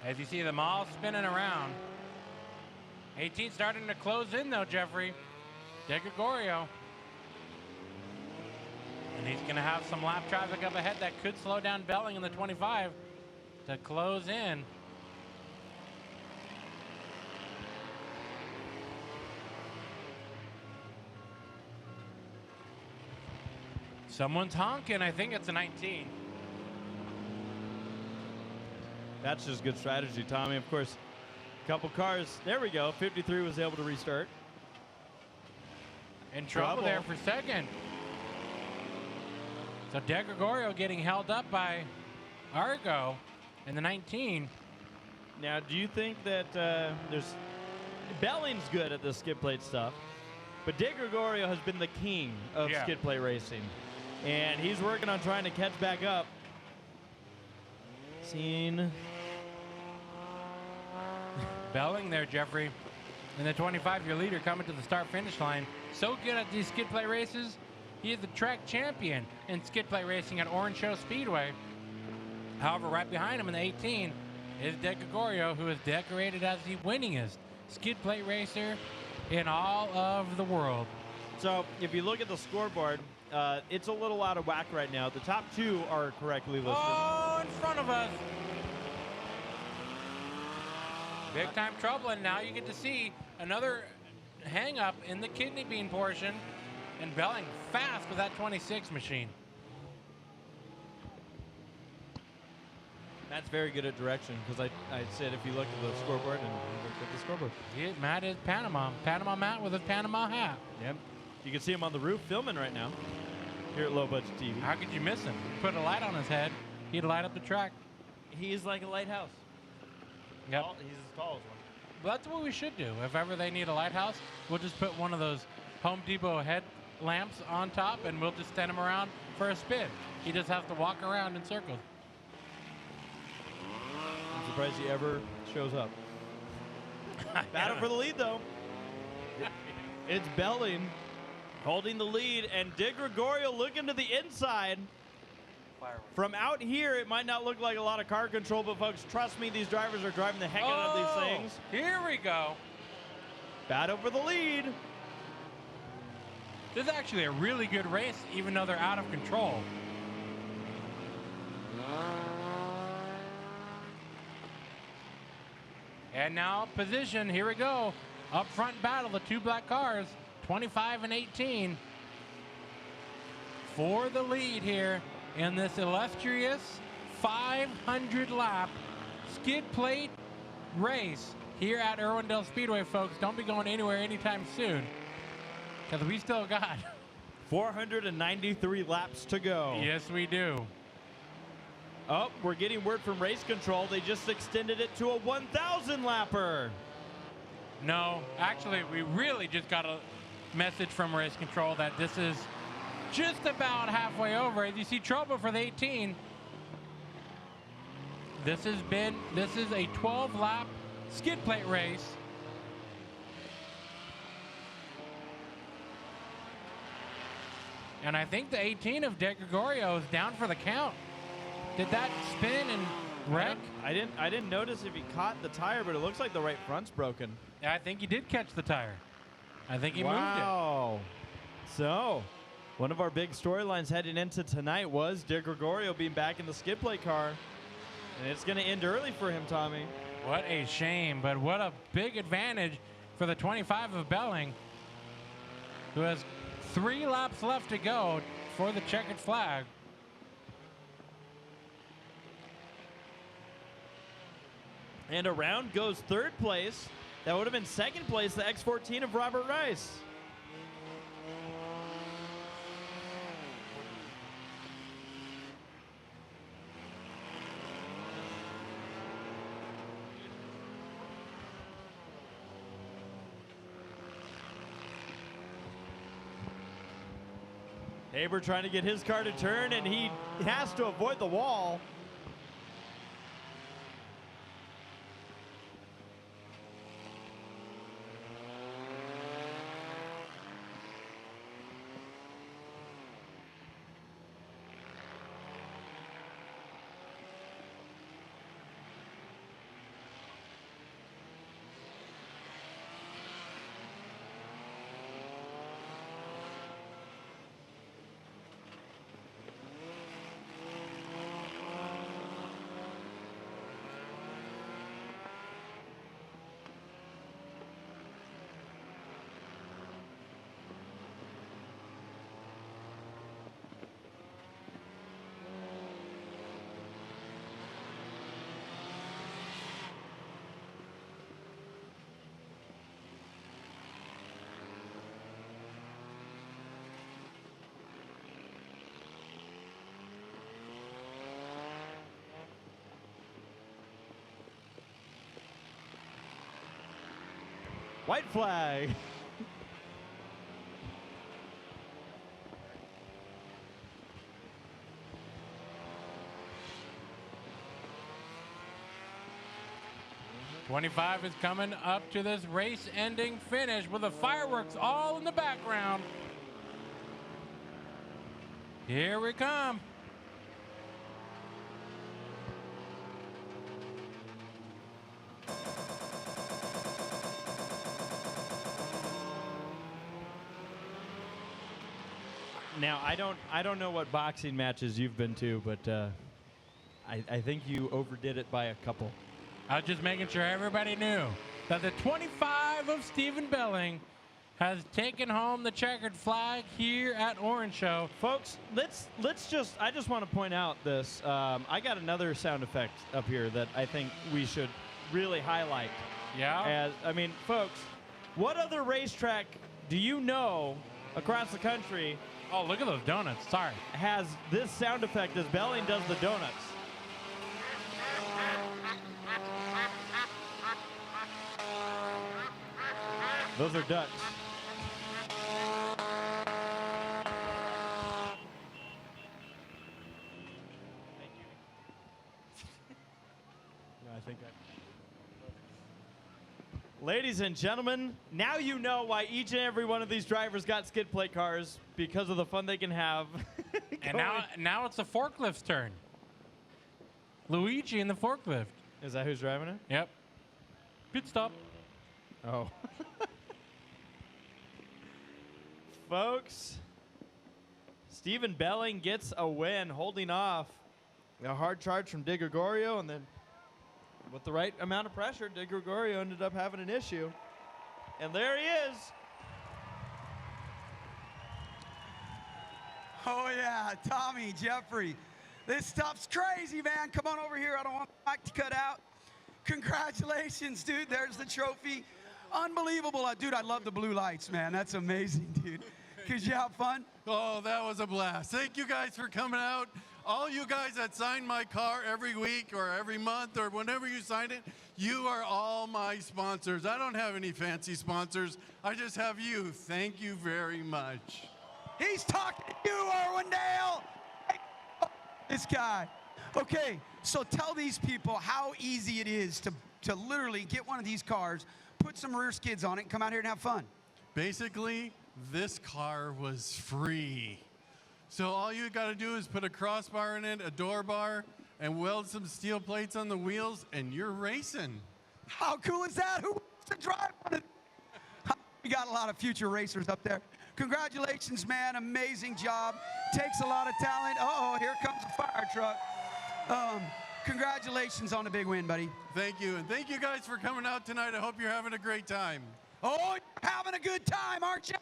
As you see them all spinning around. 18 starting to close in though, Jeffrey. De Gregorio. And he's going to have some lap traffic up ahead that could slow down Belling in the 25 to close in. Someone's honking. I think it's a 19. That's just good strategy, Tommy. Of course, a couple cars. There we go. 53 was able to restart. In trouble there for second. So De Gregorio getting held up by Argo in the 19. Now, do you think that there's... Belling's good at the skid plate stuff, but De Gregorio has been the king of skid plate racing. And he's working on trying to catch back up. Seen... Belling there, Jeffrey. In the 25, your leader coming to the start-finish line. So good at these skid plate races. He is the track champion in skid plate racing at Irwindale Speedway. However, right behind him in the 18 is De Gregorio, who is decorated as the winningest skid plate racer in all of the world. So, if you look at the scoreboard, it's a little out of whack right now. The top two are correctly listed. Oh, in front of us. Big time trouble, and now you get to see another hang up in the kidney bean portion, and Belling fast with that 26 machine. Matt's very good at direction, because I said if you look at the scoreboard and you look at the scoreboard. Matt is Panama. Panama Matt with his Panama hat. Yep. You can see him on the roof filming right now here at Low Budget TV. How could you miss him? Put a light on his head, he'd light up the track. He's like a lighthouse. Yep. He's as tall as one. Well, that's what we should do. If ever they need a lighthouse, we'll just put one of those Home Depot head lamps on top, and we'll just send him around for a spin. He just has to walk around in circles. I'm surprised he ever shows up. Battle for the lead, though. It's Belling holding the lead, and De Gregorio looking to the inside. From out here, it might not look like a lot of car control, but folks, trust me, these drivers are driving the heck out of these things. Here we go. Battle for the lead. This is actually a really good race, even though they're out of control. And now position, here we go. Up front battle, the two black cars, 25 and 18. For the lead here in this illustrious 500 lap skid plate race here at Irwindale Speedway, folks. Don't be going anywhere anytime soon, because we still got 493 laps to go. Yes, we do. Oh, we're getting word from race control. They just extended it to a 1,000 lapper. No, actually, we really just got a message from race control that this is just about halfway over. As you see, trouble for the 18. This is a 12-lap skid plate race. And I think the 18 of De Gregorio is down for the count. Did that spin and wreck? I didn't notice if he caught the tire, but it looks like the right front's broken. Yeah, I think he did catch the tire. I think he moved it. Wow. So, one of our big storylines heading into tonight was De Gregorio being back in the skid plate car. And it's going to end early for him, Tommy. What a shame, but what a big advantage for the 25 of Belling, who has 3 laps left to go for the checkered flag. And around goes third place. That would have been second place, the X14 of Robert Rice. Haber trying to get his car to turn, and he has to avoid the wall. White flag. '25 is coming up to this race-ending finish with the fireworks all in the background. Here we come. Now, I don't know what boxing matches you've been to, but I think you overdid it by a couple. I was just making sure everybody knew that the 25 of Stephen Belling has taken home the checkered flag here at Orange Show. Folks, I just want to point out this. I got another sound effect up here that I think we should really highlight. Yeah? Folks, what other racetrack do you know across the country Oh, look at those donuts. Sorry. has this sound effect as Belling does the donuts? Those are ducks. Ladies and gentlemen, now you know why each and every one of these drivers got skid plate cars, because of the fun they can have. And now it's the forklift's turn. Luigi in the forklift. Is that who's driving it? Yep. Pit stop. Oh. Folks, Stephen Belling gets a win, holding off a hard charge from De Gregorio, and then with the right amount of pressure, De Gregorio ended up having an issue. And there he is. Oh, yeah, Tommy, Jeffrey. This stuff's crazy, man. Come on over here. I don't want the mic to cut out. Congratulations, dude. There's the trophy. Unbelievable. Dude, I love the blue lights, man. That's amazing, dude. Did you have fun? Oh, that was a blast. Thank you guys for coming out. All you guys that sign my car every week or every month or whenever you sign it, you are all my sponsors. I don't have any fancy sponsors. I just have you. Thank you very much. He's talking to you, Irwindale. Hey, this guy. Okay, so tell these people how easy it is to literally get one of these cars, put some rear skids on it, and come out here and have fun. Basically, this car was free. So all you got to do is put a crossbar in it, a door bar, and weld some steel plates on the wheels, and you're racing. How cool is that? Who wants to drive one of We got a lot of future racers up there. Congratulations, man. Amazing job. Takes a lot of talent. Uh-oh, here comes a fire truck. Congratulations on the big win, buddy. Thank you, and thank you guys for coming out tonight. I hope you're having a great time. Oh, you're having a good time, aren't you?